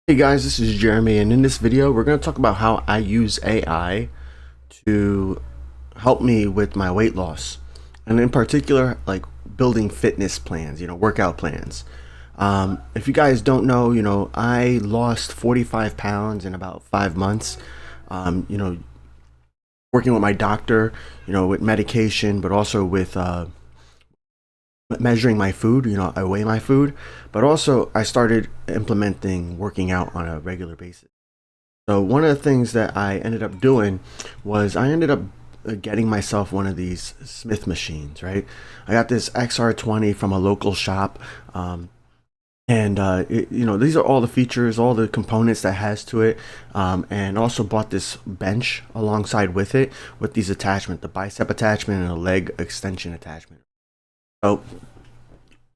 Hey guys, this is Jeremy, and in this video we're going to talk about how I use AI to help me with my weight loss, and in particular like building fitness plans, workout plans. If you guys don't know, I lost 45 pounds in about 5 months. um, you know Working with my doctor, with medication, but also with measuring my food. I weigh my food, but also I started implementing working out on a regular basis. So one of the things that I ended up doing was I ended up getting myself one of these Smith machines, right? I got this XR20 from a local shop. These are all the features, all the components that has to it. And also bought this bench alongside with it with these attachments, the bicep attachment and a leg extension attachment. So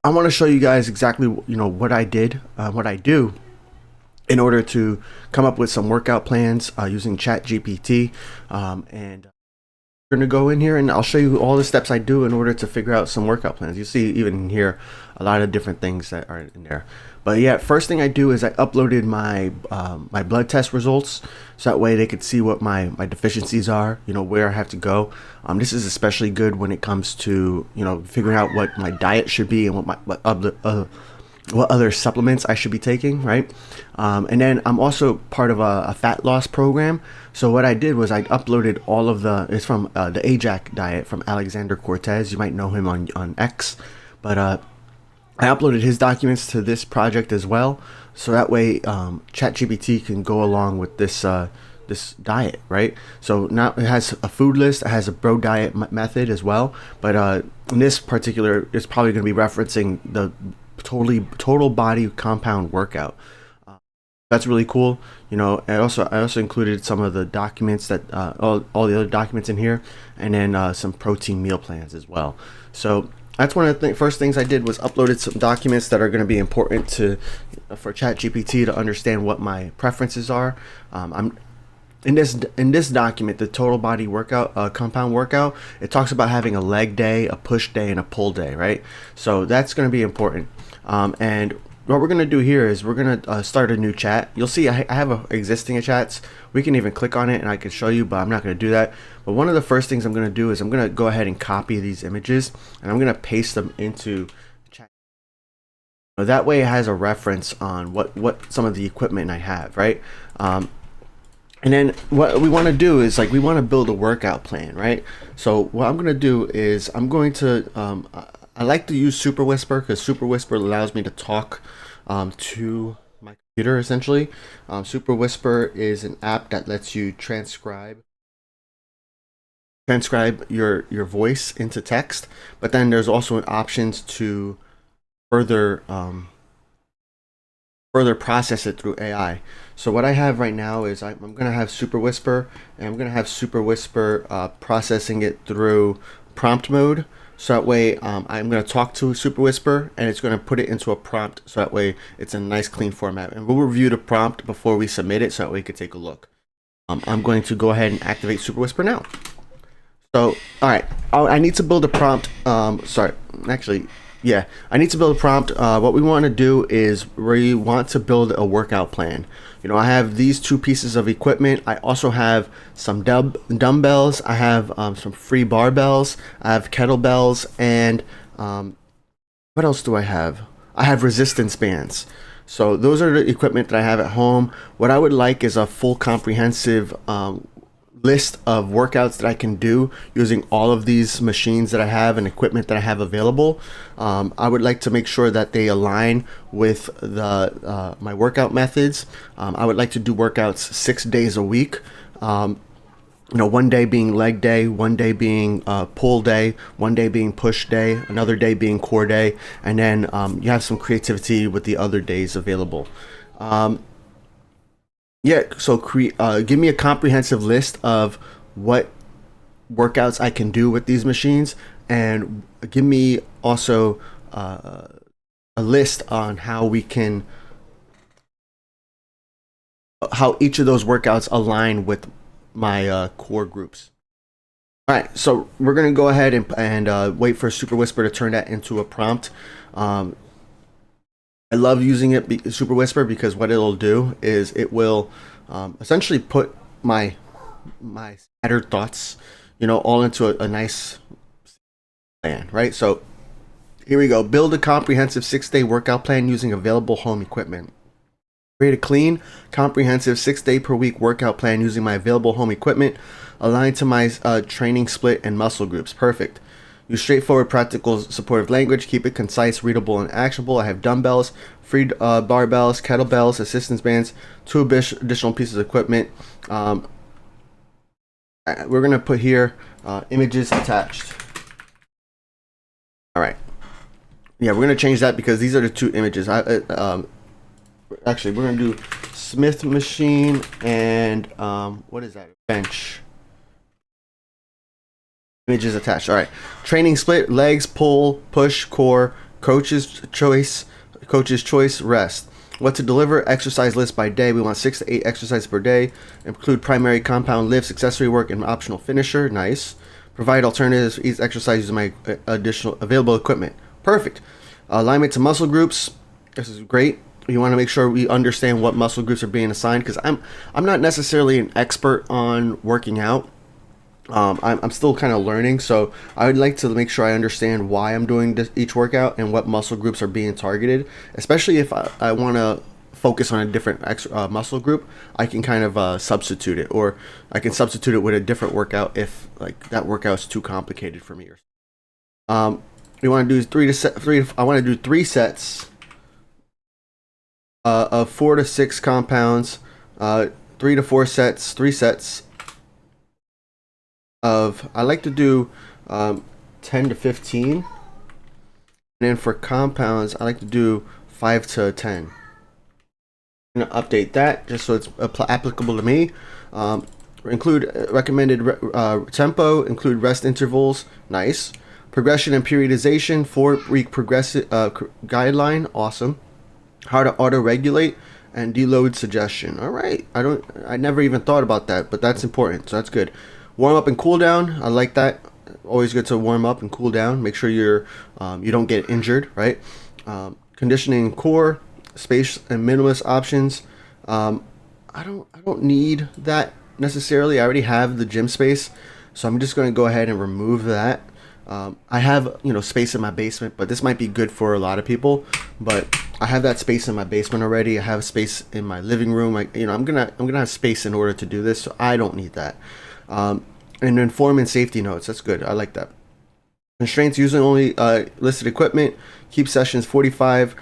I want to show you guys exactly, what I did, what I do in order to come up with some workout plans using ChatGPT. And we're going to go in here and I'll show you all the steps I do in order to figure out some workout plans. You see even in here a lot of different things that are in there. But yeah, first thing I do is I uploaded my blood test results, so that way they could see what my deficiencies are, where I have to go. This is especially good when it comes to figuring out what my diet should be and what other supplements I should be taking, right? And then I'm also part of a fat loss program. So what I did was I uploaded all of it's from the Ajax diet from Alexander Cortez. You might know him on X, but I uploaded his documents to this project as well. So that way ChatGPT can go along with this diet, right? So now it has a food list, it has a bro diet method as well, but in this particular, it's probably going to be referencing the total body compound workout. That's really cool. I also included some of the documents that all the other documents in here, and then some protein meal plans as well. So that's one of the first things I did was uploaded some documents that are going to be important for ChatGPT to understand what my preferences are. I'm in this document, the total body workout, compound workout, it talks about having a leg day, a push day, and a pull day, right? So that's going to be important. And what we're going to do here is we're going to start a new chat. You'll see I have existing chats. We can even click on it and I can show you, but I'm not going to do that. But one of the first things I'm going to do is I'm going to go ahead and copy these images and I'm going to paste them into chat. That way it has a reference on what some of the equipment I have, right? And then what we want to do is we want to build a workout plan, right? So what I'm going to do is I'm going to I like to use Super Whisper because Super Whisper allows me to talk to my computer essentially. Super Whisper is an app that lets you transcribe your voice into text, but then there's also options to further process it through AI. So what I have right now is I'm going to have Super Whisper, and I'm going to have Super Whisper processing it through prompt mode. So that way I'm going to talk to Super Whisper and it's going to put it into a prompt, so that way it's a nice clean format. And we'll review the prompt before we submit it so that we can take a look. I'm going to go ahead and activate Super Whisper now. So, all right, I need to build a prompt. Yeah, I need to build a prompt. What we want to do is we want to build a workout plan. I have these two pieces of equipment. I also have some dumbbells. I have some free barbells. I have kettlebells, and what else do I have? I have resistance bands. So those are the equipment that I have at home. What I would like is a full comprehensive list of workouts that I can do using all of these machines that I have and equipment that I have available. I would like to make sure that they align with my workout methods. I would like to do workouts 6 days a week. One day being leg day, one day being pull day, one day being push day, another day being core day, and then you have some creativity with the other days available. Yeah, so give me a comprehensive list of what workouts I can do with these machines, and give me also a list on how each of those workouts align with my core groups. All right, so we're gonna go ahead and wait for Super Whisper to turn that into a prompt. I love using it, Super Whisper, because what it'll do is it will essentially put my scattered thoughts, all into a nice plan, right? So here we go. Build a comprehensive 6-day workout plan using available home equipment. Create a clean, comprehensive 6-day per week workout plan using my available home equipment, aligned to my training split and muscle groups. Perfect. Use straightforward, practical, supportive language. Keep it concise, readable, and actionable. I have dumbbells, free barbells, kettlebells, assistance bands, 2 additional pieces of equipment. We're going to put here images attached. All right. Yeah, we're going to change that because these are the 2 images. Actually, we're going to do Smith machine and what is that? Bench. Images attached. All right. Training split, legs, pull, push, core, coach's choice, rest. What to deliver, exercise list by day. We want 6 to 8 exercises per day. Include primary compound lifts, accessory work, and optional finisher. Nice. Provide alternatives for each exercise using my additional available equipment. Perfect. Alignment to muscle groups. This is great. You want to make sure we understand what muscle groups are being assigned, because I'm not necessarily an expert on working out. I'm still kind of learning, so I would like to make sure I understand why I'm doing each workout and what muscle groups are being targeted. Especially if I want to focus on a different muscle group, I can kind of substitute it, or I can substitute it with a different workout if like that workout's too complicated for me. We want to do I want to do 3 sets of 4 to 6 compounds, 3 to 4 sets, 3 sets of, I like to do 10 to 15, and then for compounds I like to do 5 to 10. I'm gonna update that just so it's applicable to me. Include recommended tempo, include rest intervals. Nice. Progression and periodization, 4-week progressive guideline. Awesome. How to auto regulate and deload suggestion. All right. I never even thought about that, but that's important, so that's good. Warm up and cool down. I like that. Always good to warm up and cool down. Make sure you don't get injured, right? Conditioning core, space and minimalist options. I don't need that necessarily. I already have the gym space, so I'm just going to go ahead and remove that. I have space in my basement, but this might be good for a lot of people. But I have that space in my basement already. I have space in my living room. I'm gonna have space in order to do this, so I don't need that. And then form and safety notes. That's good. I like that. Constraints: using only listed equipment. Keep sessions 45.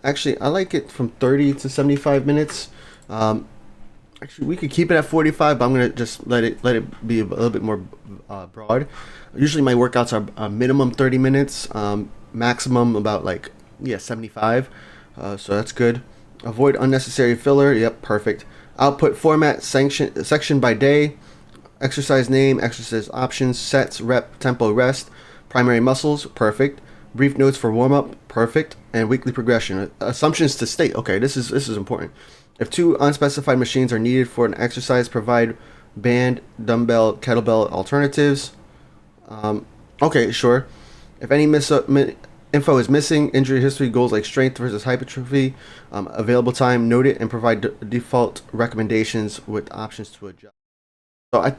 Actually, I like it from 30 to 75 minutes. Actually, we could keep it at 45, but I'm gonna just let it be a little bit more broad. Usually, my workouts are minimum 30 minutes, maximum about 75. So that's good. Avoid unnecessary filler. Yep, perfect. Output format: section by day. Exercise name, exercise options, sets, rep, tempo, rest, primary muscles, perfect. Brief notes for warm up, perfect. And weekly progression. Assumptions to state. Okay, this is important. If 2 unspecified machines are needed for an exercise, provide band, dumbbell, kettlebell alternatives. Okay, sure. If any info is missing, injury history, goals like strength versus hypertrophy, available time, note it and provide default recommendations with options to adjust. So I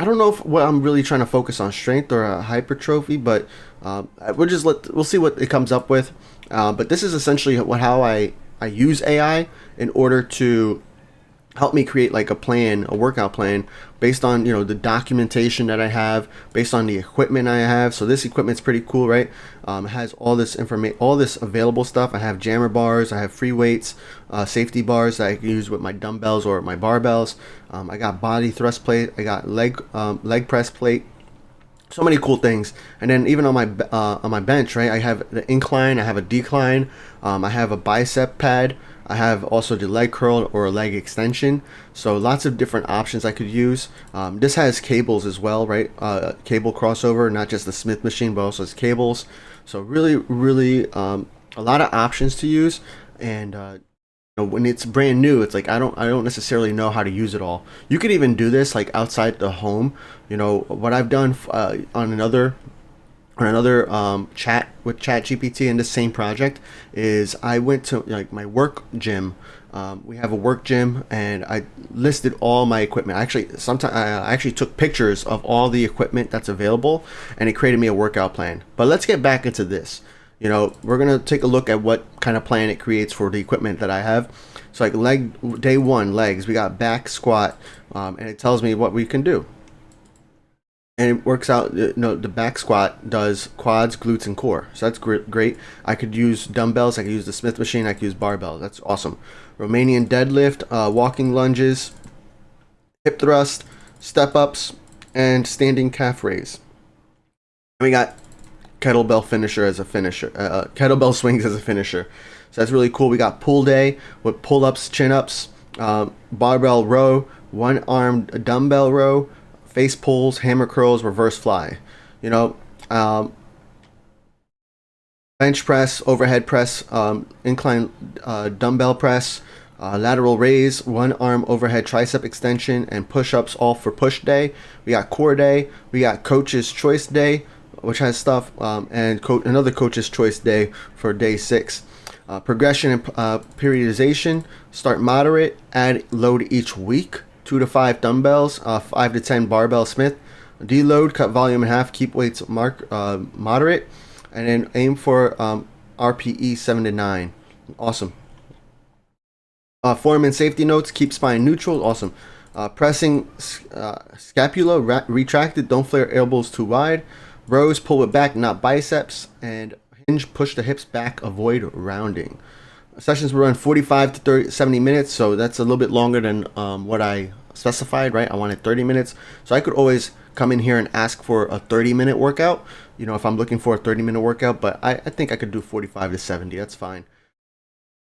don't know if what I'm really trying to focus on, strength or hypertrophy, but we'll see what it comes up with. But this is essentially how I use AI in order to help me create a workout plan based on the documentation that I have, based on the equipment I have. So this equipment's pretty cool, right? It has all this information, all this available stuff. I have jammer bars, I have free weights, safety bars that I can use with my dumbbells or my barbells. I got body thrust plate, I got leg press plate. So many cool things. And then even on my bench, right, I have the incline, I have a decline, I have a bicep pad, I have also the leg curl or a leg extension. So lots of different options I could use. This has cables as well, right? Cable crossover, not just the Smith machine, but also has cables. So really a lot of options to use. And when it's brand new, it's I don't necessarily know how to use it all. You could even do this outside the home. What I've done on another or another chat with ChatGPT in the same project is I went to like my work gym. We have a work gym, and I listed all my equipment. Sometimes I actually took pictures of all the equipment that's available, and it created me a workout plan. But let's get back into this. We're gonna take a look at what kind of plan it creates for the equipment that I have. So like day one, legs, we got back squat, and it tells me what we can do. And it works out. The back squat does quads, glutes, and core. So that's great. I could use dumbbells. I could use the Smith machine. I could use barbell. That's awesome. Romanian deadlift, walking lunges, hip thrust, step ups, and standing calf raise. And we got kettlebell finisher as a finisher. Kettlebell swings as a finisher. So that's really cool. We got pull day with pull ups, chin ups, barbell row, one armed dumbbell row, face pulls, hammer curls, reverse fly. You know, um, bench press, overhead press, incline dumbbell press, lateral raise, one arm overhead tricep extension, and push-ups, all for push day. We got core day. We got coach's choice day, which has stuff, and another coach's choice day for day 6. Progression and periodization. Start moderate. Add load each week. 2 to 5 dumbbells. 5 to 10 barbell Smith. Deload. Cut volume in half. Keep weights moderate. And then aim for RPE 7 to 9. Awesome. Form and safety notes. Keep spine neutral. Awesome. Pressing scapula retracted. Don't flare elbows too wide. Rows, pull it back, not biceps. And hinge, push the hips back, avoid rounding. Sessions will run 45 to 70 minutes, so that's a little bit longer than what I specified, right? I wanted 30 minutes. So I could always come in here and ask for a 30-minute workout, if I'm looking for a 30-minute workout, but I think I could do 45 to 70. That's fine.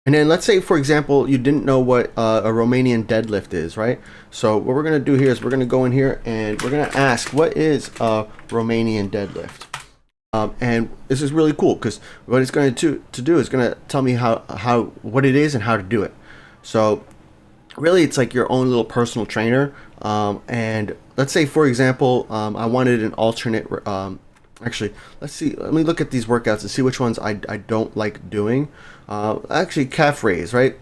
And then let's say, for example, you didn't know what a Romanian deadlift is, right? So what we're going to do here is we're going to go in here and we're going to ask, what is a Romanian deadlift? And this is really cool because what it's going to do is going to tell me what it is and how to do it. So really, it's like your own little personal trainer. And let's say, for example, I wanted an alternate. Actually, let's see. Let me look at these workouts and see which ones I don't like doing. Actually, calf raise, right?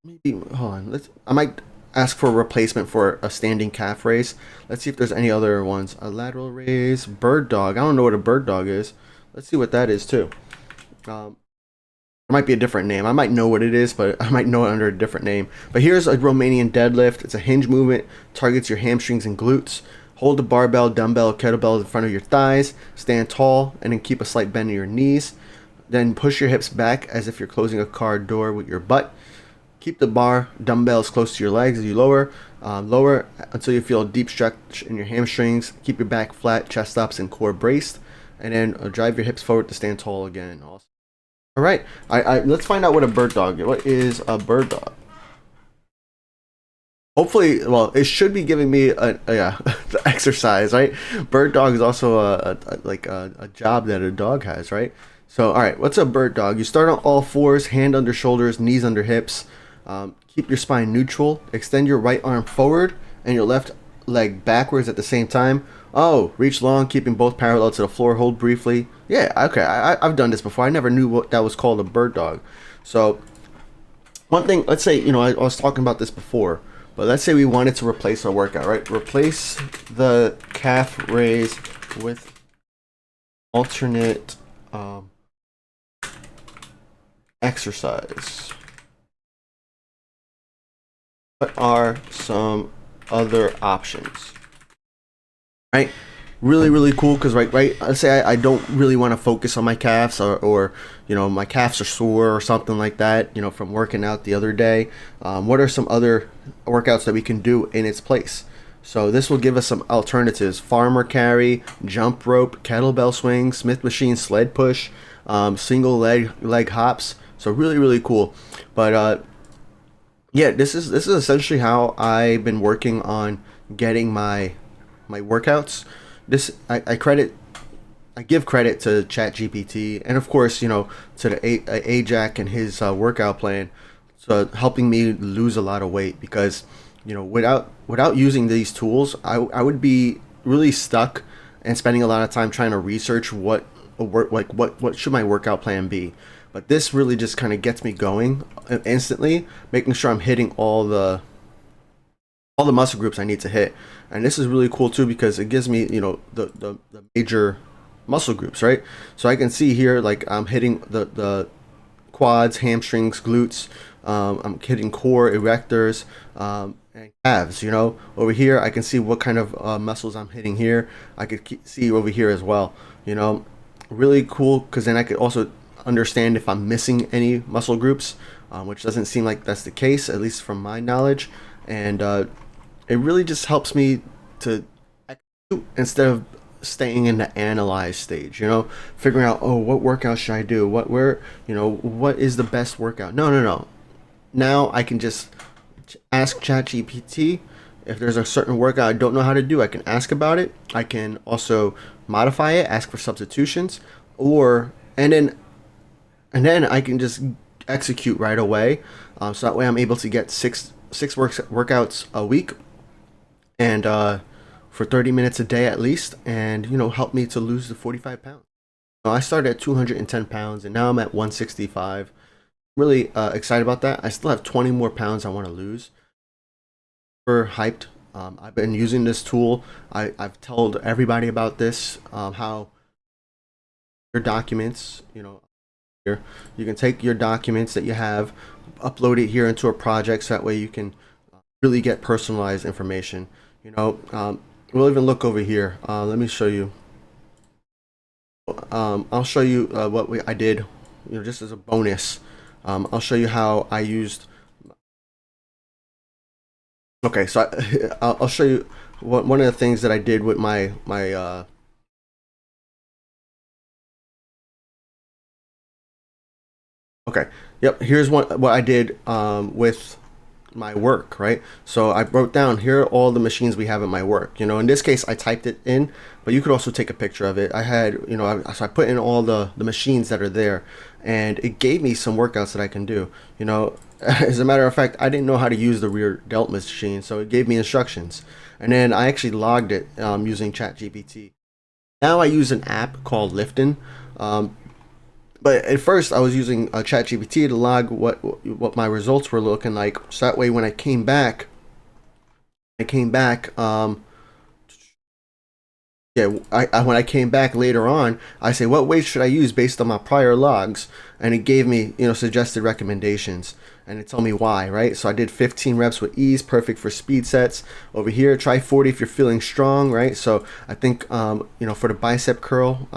Maybe hold on. I might ask for a replacement for a standing calf raise. Let's see if there's any other ones. A lateral raise, bird dog. I don't know what a bird dog is. Let's see what that is too. It might be a different name. I might know what it is, but I might know it under a different name. But here's a Romanian deadlift. It's a hinge movement. Targets your hamstrings and glutes. Hold the barbell, dumbbell, kettlebell in front of your thighs. Stand tall and then keep a slight bend in your knees. Then push your hips back as if you're closing a car door with your butt. Keep the bar, dumbbells close to your legs as you lower. Lower until you feel a deep stretch in your hamstrings. Keep your back flat, chest ups, and core braced. And then drive your hips forward to stand tall again. Awesome. All right. Let's find out what a bird dog is. What is a bird dog? Hopefully, well, it should be giving me the exercise, right? Bird dog is also a job that a dog has, right? So, all right, what's a bird dog? You start on all fours, hand under shoulders, knees under hips. Keep your spine neutral. Extend your right arm forward and your left leg backwards at the same time. Oh, reach long, keeping both parallel to the floor. Hold briefly. Yeah, okay, I've done this before. I never knew what that was called, a bird dog. So, one thing, let's say, I was talking about this before, but let's say we wanted to replace our workout, right? Replace the calf raise with alternate exercise. What are some other options? Right? Really, really cool because right. Let's say I don't really want to focus on my calves or my calves are sore or something like that. From working out the other day. What are some other workouts that we can do in its place? So this will give us some alternatives: farmer carry, jump rope, kettlebell swing, Smith machine, sled push, single leg hops. So really, really cool. But yeah, this is essentially how I've been working on getting my workouts. I give credit to ChatGPT and of course to the Ajax and his workout plan, so helping me lose a lot of weight because without using these tools I would be really stuck and spending a lot of time trying to research what a work like what should my workout plan be. But this really just kind of gets me going instantly, making sure I'm hitting all the muscle groups I need to hit. And this is really cool too because it gives me, the major muscle groups, right? So I can see here like I'm hitting the quads, hamstrings, glutes. I'm hitting core, erectors, and calves. Over here I can see what kind of muscles I'm hitting here. I could see over here as well. Really cool because then I could also understand if I'm missing any muscle groups, which doesn't seem like that's the case, at least from my knowledge. And it really just helps me to execute instead of staying in the analyze stage, figuring out, oh, what workout should I do? What is the best workout? No, no, no. Now I can just ask ChatGPT if there's a certain workout I don't know how to do. I can ask about it. I can also modify it, ask for substitutions, and then I can just execute right away. So that way I'm able to get six workouts a week, and for 30 minutes a day at least, and help me to lose the 45 pounds. I started at 210 pounds and now I'm at 165. Really excited about that. I still have 20 more pounds I want to lose. Super hyped. I've been using this tool. I've told everybody about this, how your documents, here you can take your documents that you have, upload it here into a project, so that way you can really get personalized information. We'll even look over here. Let me show you. I'll show you what I did, just as a bonus. I'll show you how I used. Okay, so I'll show you one of the things that I did with my Okay, yep. Here's what I did with my work, right? So I wrote down, here are all the machines we have at my work. In this case I typed it in, but you could also take a picture of it. I had, so I put in all the machines that are there, and it gave me some workouts that I can do. As a matter of fact, I didn't know how to use the rear delt machine, so it gave me instructions, and then I actually logged it using ChatGPT. Now I use an app called Lifton. But at first I was using ChatGPT to log what my results were looking like, so that way when I came back, when I came back later on, I say, what weights should I use based on my prior logs, and it gave me suggested recommendations, and it told me why, right? So I did 15 reps with ease, perfect for speed sets. Over here, try 40 if you're feeling strong, right? So I think for the bicep curl,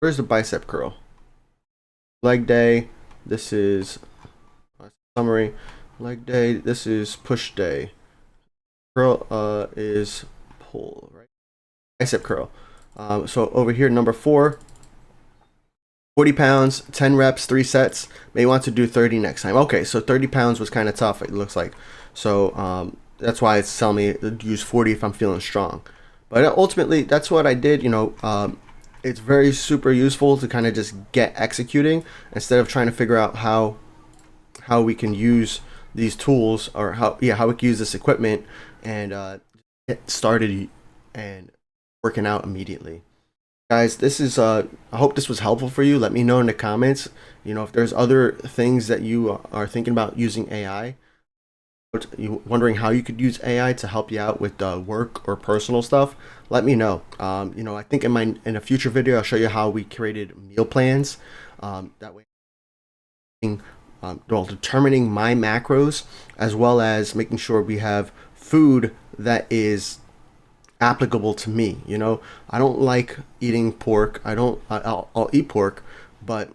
where's the bicep curl? Leg day. This is summary. Leg day. This is push day. Curl is pull, right? Bicep curl. So over here, number 4, 40 pounds, 10 reps, 3 sets. May want to do 30 next time. Okay, so 30 pounds was kind of tough, it looks like. So that's why it's telling me to use 40 if I'm feeling strong. But ultimately, that's what I did. It's very super useful to kind of just get executing instead of trying to figure out how we can use these tools, or how we can use this equipment and get started and working out immediately. Guys, this is I hope this was helpful for you. Let me know in the comments, if there's other things that you are thinking about using AI. You wondering how you could use AI to help you out with work or personal stuff, let me know. I think in a future video I'll show you how we created meal plans. That way, determining my macros, as well as making sure we have food that is applicable to me. I don't like eating pork. I'll eat pork, but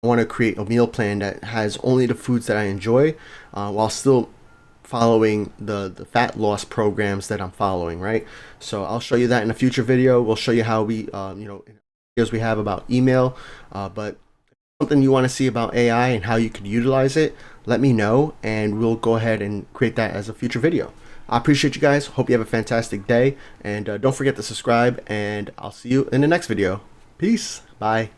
I want to create a meal plan that has only the foods that I enjoy, while still following the fat loss programs that I'm following, right? So I'll show you that in a future video. We'll show you how we, videos we have about email, but something you want to see about AI and how you could utilize it, let me know, and we'll go ahead and create that as a future video. I appreciate you guys. Hope you have a fantastic day, and don't forget to subscribe, and I'll see you in the next video. Peace. Bye.